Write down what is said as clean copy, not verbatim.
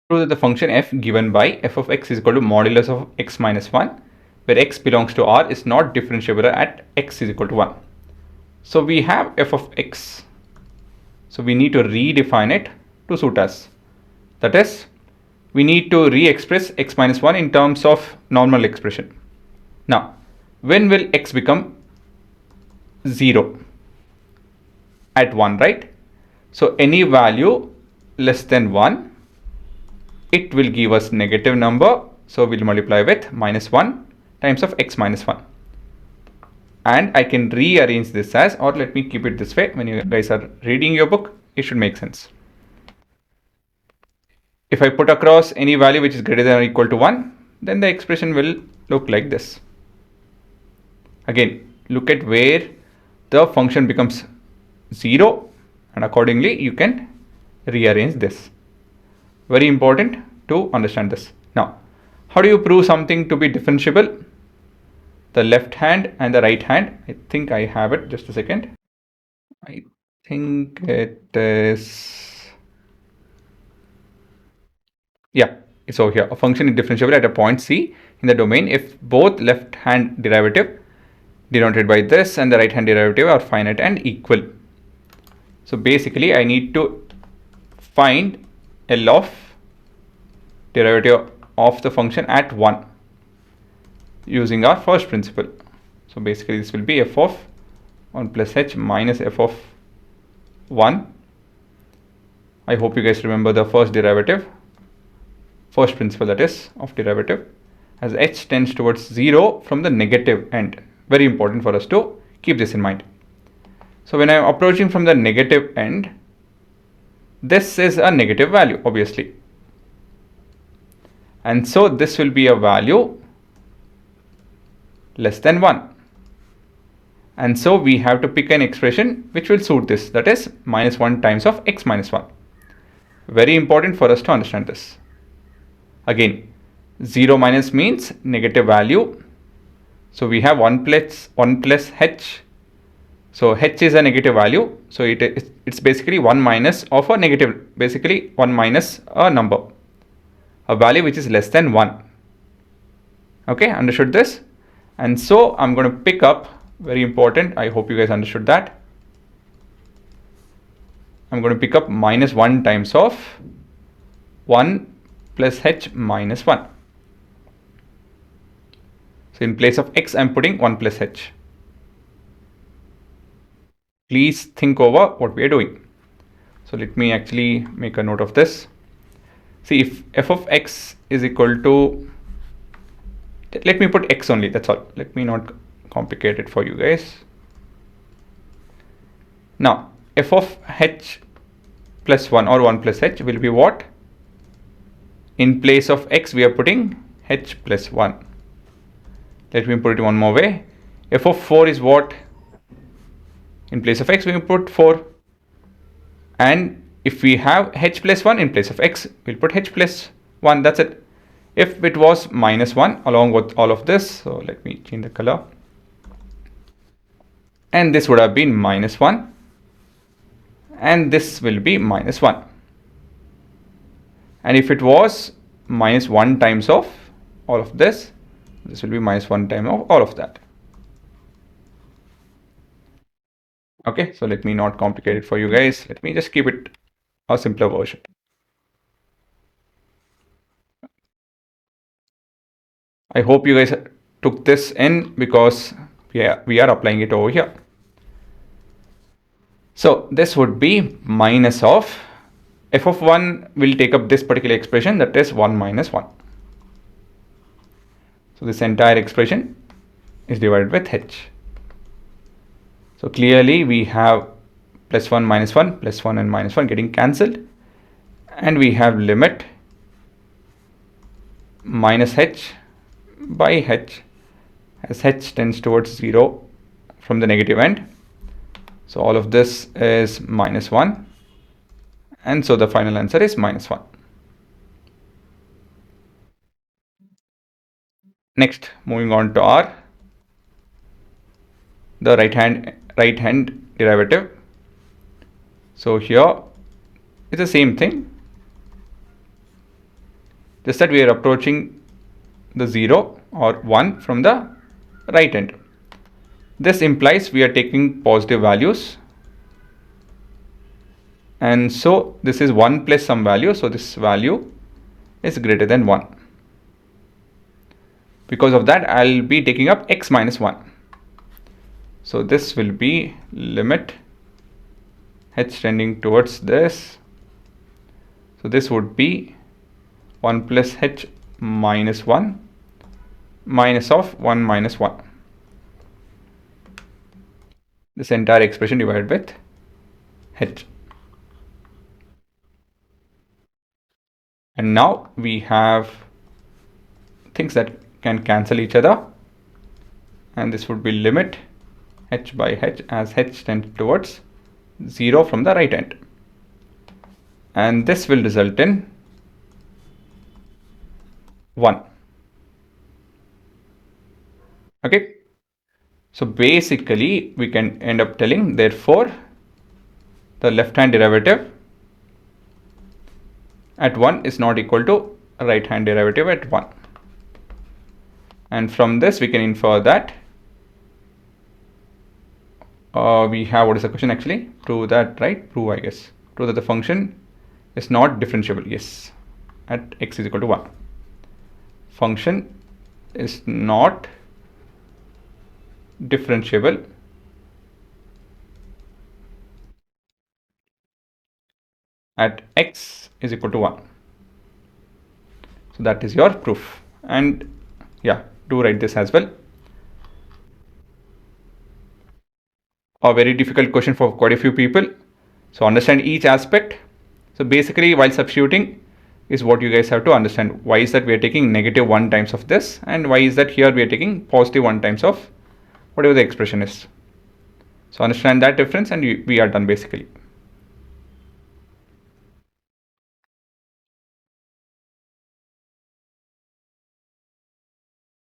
Prove that the function f given by f of x is equal to modulus of x minus 1, where x belongs to R, is not differentiable at x is equal to 1. So we have f of x. So we need to redefine it to suit us. That is, we need to re-express x minus 1 in terms of normal expression. Now, when will x become 0? At 1, right? So any value less than 1, it will give us negative number. So we'll multiply with minus 1 times of x minus 1. And I can rearrange this as, or let me keep it this way. When you guys are reading your book, it should make sense. If I put across any value which is greater than or equal to 1, then the expression will look like this. Again, look at where the function becomes 0, and accordingly you can rearrange this. Very important to understand this. Now, how do you prove something to be differentiable? The left hand and the right hand. I think I have it. Just a second. I think it is, yeah, it's over here. A function is differentiable at a point C in the domain if both left hand derivative denoted by this and the right hand derivative are finite and equal. So basically I need to find L of derivative of the function at 1 using our first principle. So basically this will be f of 1 plus h minus f of 1. I hope you guys remember the first derivative, first principle, that is, of derivative, as h tends towards 0 from the negative end. Very important for us to keep this in mind. So when I am approaching from the negative end, this is a negative value, obviously. And so this will be a value less than 1. And so we have to pick an expression which will suit this, that is minus 1 times of x minus 1. Very important for us to understand this. Again, 0 minus means negative value. So we have 1 plus h. So h is a negative value. So it's basically 1 minus of a negative, basically 1 minus a number, a value which is less than 1. Okay, understood this? And so I'm going to pick up, very important, I hope you guys understood that. I'm going to pick up minus 1 times of 1 plus h minus 1. So in place of x, I'm putting 1 plus h. Please think over what we are doing. So let me actually make a note of this. See, if f of x is equal to, let me put x only, that's all. Let me not complicate it for you guys. Now, f of h plus 1 or 1 plus h will be what? In place of x, we are putting h plus 1. Let me put it one more way. F of 4 is what? In place of x, we will put 4. And if we have h plus 1 in place of x, we'll put h plus 1. That's it. If it was minus 1 along with all of this, so let me change the color. And this would have been minus 1. And this will be minus 1. And if it was minus 1 times of all of this, this will be minus 1 time of all of that. Okay, so let me not complicate it for you guys. Let me just keep it a simpler version. I hope you guys took this in because we are applying it over here. So this would be minus of f of 1 will take up this particular expression, that is 1 minus 1. So this entire expression is divided with h. So clearly we have plus 1 minus 1 plus 1 and minus 1 getting cancelled, and we have limit minus h by h as h tends towards 0 from the negative end. So all of this is minus 1, and so the final answer is minus 1. Next, moving on to R, the right hand derivative. So here it's the same thing. just that we are approaching the 0 or 1 from the right end. This implies we are taking positive values, and so this is 1 plus some value, so this value is greater than 1. Because of that, I'll be taking up x minus 1. So this will be limit h tending towards this. So this would be 1 plus h minus 1 minus of 1 minus 1. This entire expression divided with h. And now we have things that can cancel each other, and this would be limit h by h as h tends towards 0 from the right end, and this will result in 1. Okay, so basically we can end up telling, therefore the left hand derivative at 1 is not equal to right hand derivative at 1. And from this we can infer that we have, what is the question actually? Prove that, right? Prove, I guess. Prove that the function is not differentiable. Yes, at x is equal to 1. Function is not differentiable at x is equal to 1. So that is your proof. And yeah, do write this as well. A very difficult question for quite a few people. So understand each aspect. So basically, while substituting is what you guys have to understand. Why is that we are taking negative 1 times of this, and why is that here we are taking positive 1 times of whatever the expression is. So understand that difference and we are done basically.